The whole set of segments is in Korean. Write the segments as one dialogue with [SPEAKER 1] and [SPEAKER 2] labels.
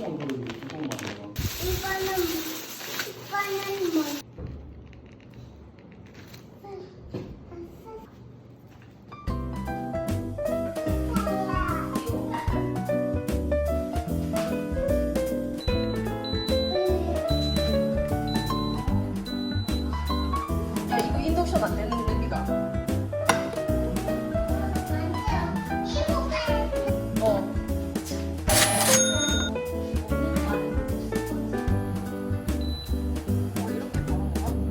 [SPEAKER 1] 뚜껑 그리고 뚜껑 만들어.
[SPEAKER 2] 이거는 뭐?
[SPEAKER 3] 야, 이거 인덕션 안 되는데, 니가. 어. 이렇게 바른 거야?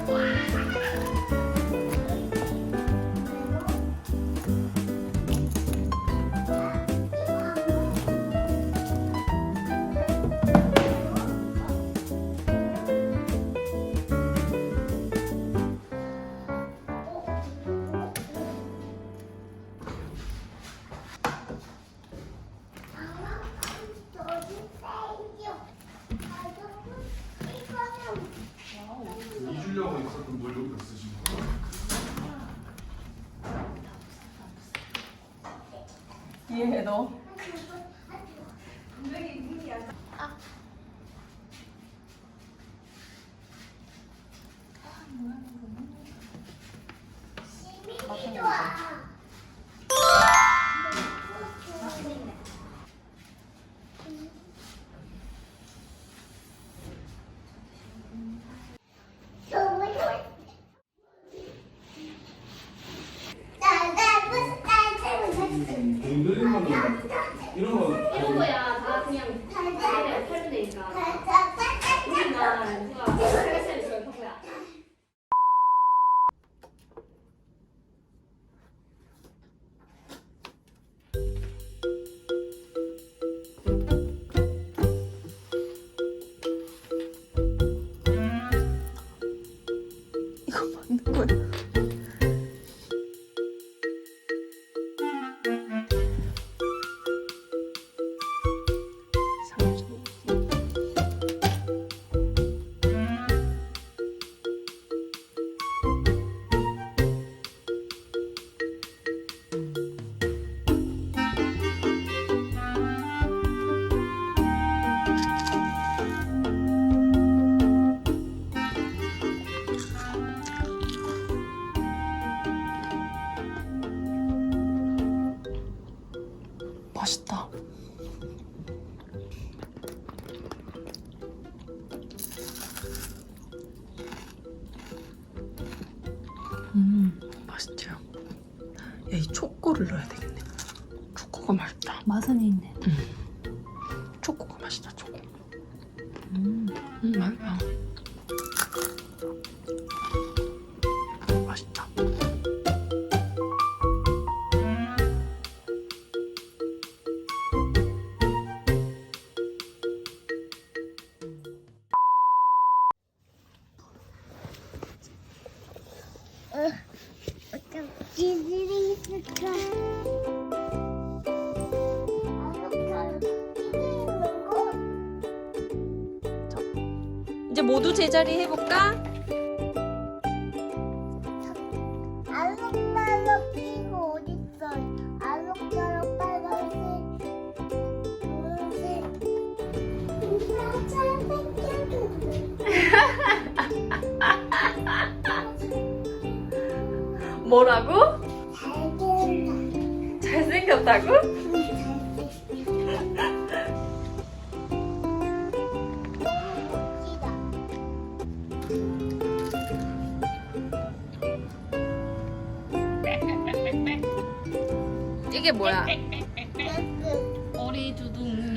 [SPEAKER 3] 뭐야?
[SPEAKER 1] 잊으려고 있었던 걸 여기다 쓰신 거야?
[SPEAKER 3] 이해해, 너.
[SPEAKER 1] 흔들린 거는 이런 거
[SPEAKER 4] 이런 거야 다 그냥 팔면 되니까 우리만 누가 팔겠어야 될 거야.
[SPEAKER 3] 이거 맞는 거야? 맛있다. 맛있지요? 야, 이 초코를 넣어야 되겠네. 초코가 맛있다.
[SPEAKER 2] 맛은 있네.
[SPEAKER 3] 초코가 맛있다, 초코. 맛있다. 맛있다.
[SPEAKER 2] 지들이 있을까?
[SPEAKER 3] 이제 모두 제자리 해볼까?
[SPEAKER 2] 알록달록 끼고 어딨어? 알록달록 빨간색, 노란색. 나잘 생겨도
[SPEAKER 3] 뭐라고?
[SPEAKER 2] 잘생겼다.
[SPEAKER 3] 잘생겼다고? 이게 뭐야? 오리 두둥이.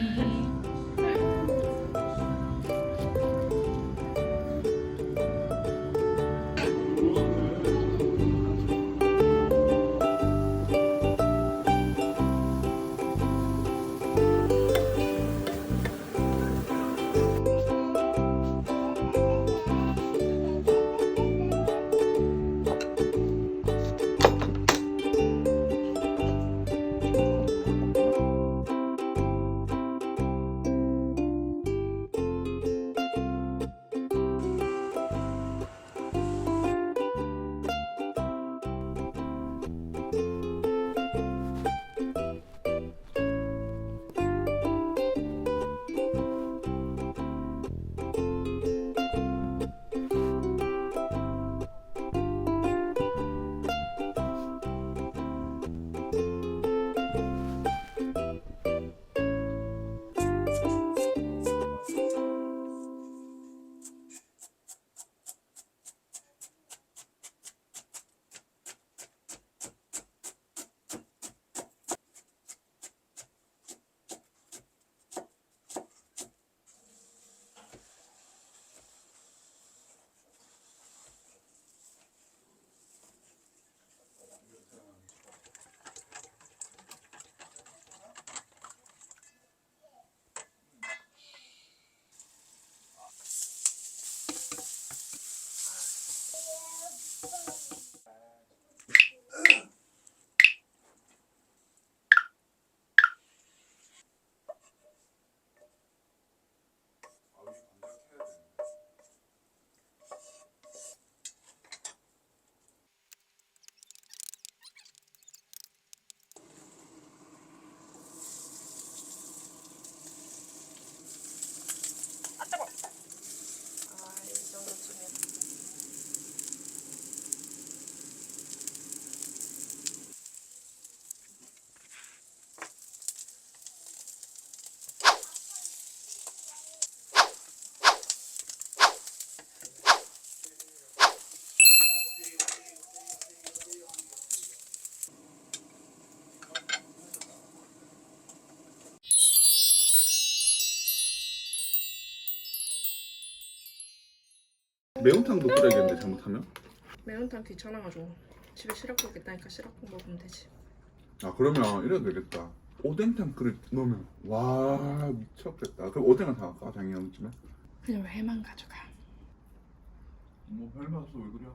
[SPEAKER 1] 매운탕도 끓여야겠는데 잘못하면?
[SPEAKER 3] 매운탕 귀찮아가지고 집에 시럽국 있다니까 시럽국 먹으면 되지.
[SPEAKER 1] 아 그러면 이래도 되겠다. 오뎅탕 그릇 넣으면 와 미쳤겠다. 그럼 오뎅을 다 갈까 장인어른쯤에?
[SPEAKER 3] 그냥 회만 가져가.
[SPEAKER 1] 뭐 별맛 없어 왜 그래?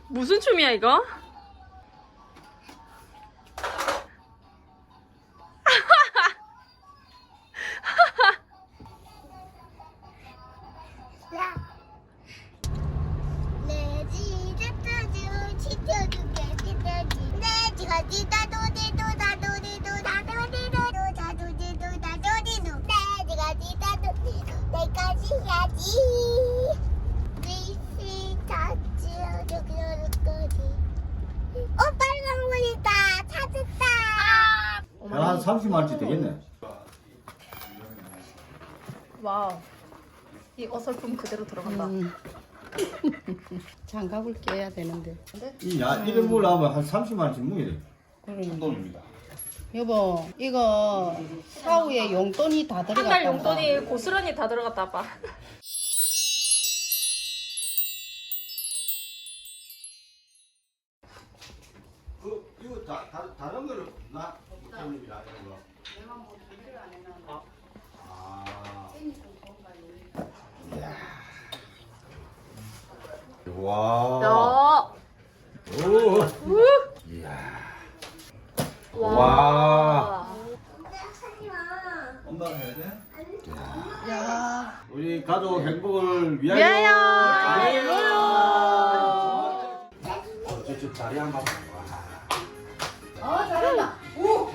[SPEAKER 3] 무슨 춤이야 이거?
[SPEAKER 2] 빨간 물이다. 찾았다.
[SPEAKER 5] 한 30만원치 되겠네.
[SPEAKER 3] 와우. 이 어설픔 그대로 들어간다.
[SPEAKER 6] 장갑을 껴야 되는데.
[SPEAKER 5] 이 야, 이런 물 나오면 한 30만원치 묵이 돼.
[SPEAKER 1] 충동입니다.
[SPEAKER 6] 여보, 이거 사후에 용돈이 다
[SPEAKER 3] 한
[SPEAKER 6] 들어갔다.
[SPEAKER 3] 달 용돈이 고스란히 다 들어갔다 아빠.
[SPEAKER 5] 이거 다른 거는 나 형님이라 이런 거. 와.
[SPEAKER 3] 야.
[SPEAKER 5] 오. 이야. 와. 엄마가 해야 돼?
[SPEAKER 6] 야,
[SPEAKER 5] 우리 가족 행복을 위하여.
[SPEAKER 3] 위하여.
[SPEAKER 5] 저쪽 자리 한번.
[SPEAKER 6] 잘한다. 오,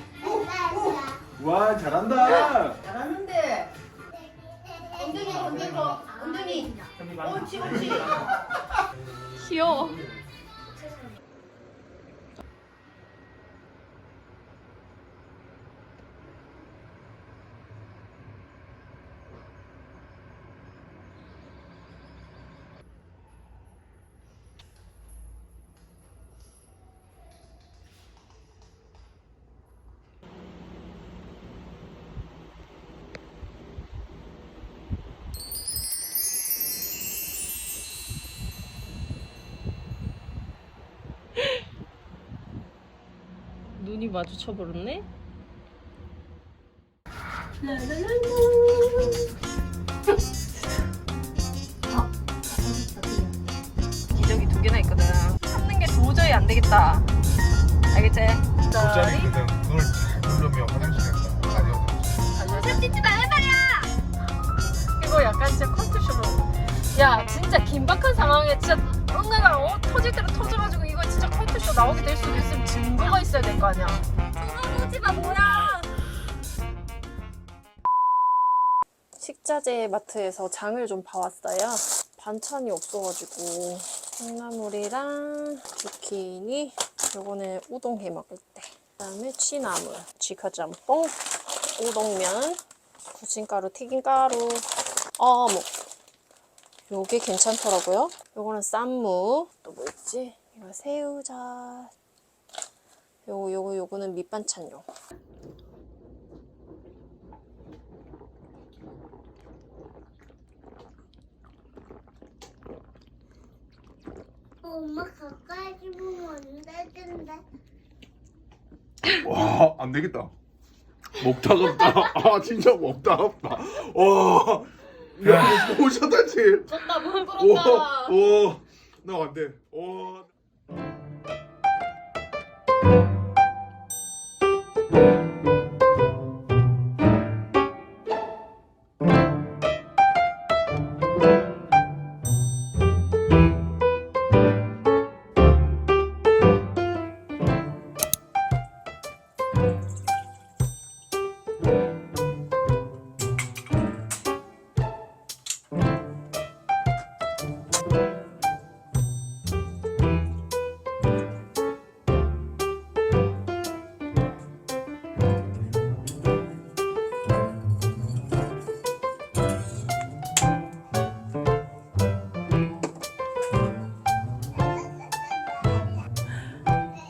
[SPEAKER 1] 와 잘한다.
[SPEAKER 6] 잘하는데. 엉덩이 건들고, 엉덩이. 옳지, 옳지.
[SPEAKER 3] 귀여워. 눈이 마주쳐버렸네? 기저귀 2개나 있거든. 참는 게 도저히 안 되겠다. 알겠지?
[SPEAKER 1] 돗자리거든. 그걸 잘 누르면 화장실에 가려져.
[SPEAKER 4] 찍지 말란 말이야.
[SPEAKER 3] 이거 약간 진짜 컨트롤로. 야, 진짜 긴박한 상황에 진짜 응애가 터질 대로 터져가지고 이거 진짜 컨트롤 나오게 될 수도 있으면 증거가 있어야 될 거 아니야.
[SPEAKER 4] 오지마 뭐야.
[SPEAKER 3] 식자재 마트에서 장을 좀 봐왔어요. 반찬이 없어가지고 콩나물이랑 주키니, 요거는 우동 해 먹을 때. 그다음에 취나물, 지카짬뽕, 우동면, 부침가루, 튀김가루, 어묵. 요게 괜찮더라고요. 요거는 쌈무. 또 뭐 있지? 이거 새우젓. 요거는 밑반찬용.
[SPEAKER 2] 엄마 가까이 보면 안 되던데.
[SPEAKER 1] 와, 안 되겠다. 먹다 없다. 아, 진짜 먹다 없다. 와, 야, 오셨다지.
[SPEAKER 3] 졌다, 물
[SPEAKER 1] 오, 나 안 돼. 오.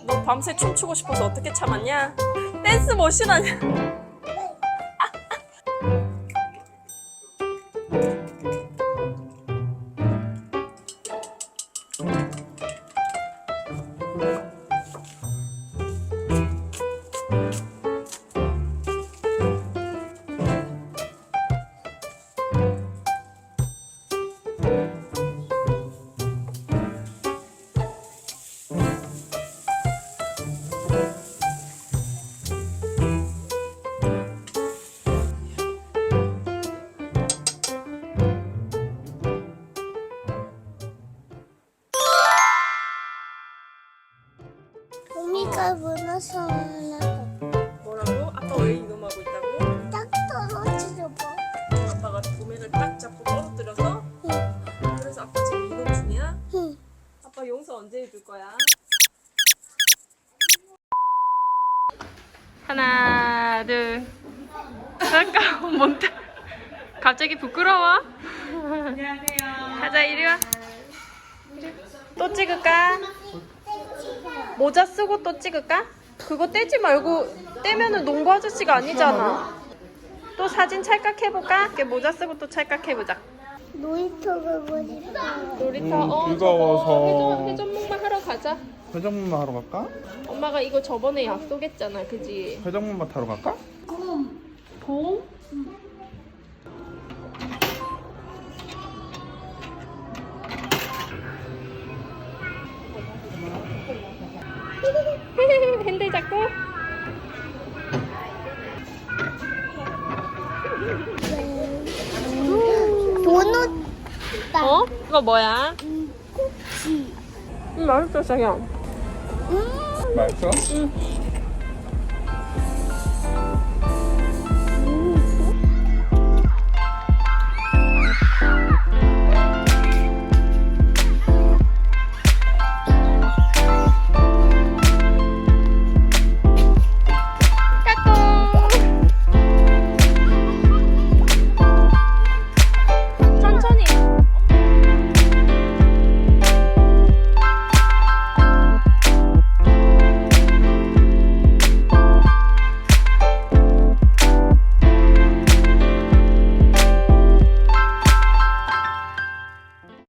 [SPEAKER 3] 너 밤새 춤추고 싶어서 어떻게 참았냐? 댄스 머신 아니야?
[SPEAKER 2] 우미가 무너서 하나
[SPEAKER 3] 뭐라고? 아빠 왜 이놈하고 있다고?
[SPEAKER 2] 딱 떨어지려 봐.
[SPEAKER 3] 아빠가 도매를 딱 잡고 떨어뜨려서? 그래서 아빠 지금 이놈 중이야?
[SPEAKER 2] 응.
[SPEAKER 3] 아빠 용서 언제 해줄 거야? 하나, 둘. 잠깐, 뭔데? 갑자기 부끄러워? 안녕하세요. 가자, 이리 와. 또 찍을까? 모자 쓰고 또 찍을까? 그거 떼지 말고 떼면은 농구 아저씨가 아니잖아. 또 사진 찰칵해볼까? 이렇게 모자 쓰고 또 찰칵해보자.
[SPEAKER 2] 놀이터 가고 싶어.
[SPEAKER 3] 놀이터
[SPEAKER 1] 즐거워서.
[SPEAKER 3] 회전목마 하러 가자.
[SPEAKER 1] 회전목마 하러 갈까?
[SPEAKER 3] 엄마가 이거 저번에 약속했잖아, 그지?
[SPEAKER 1] 회전목마 타러 갈까?
[SPEAKER 3] 봄? 핸들 잡고.
[SPEAKER 2] 도넛
[SPEAKER 3] 어? 이거 뭐야?
[SPEAKER 2] 쿠키.
[SPEAKER 3] 맛있어, 자기야.
[SPEAKER 1] 맛있어?
[SPEAKER 3] 응.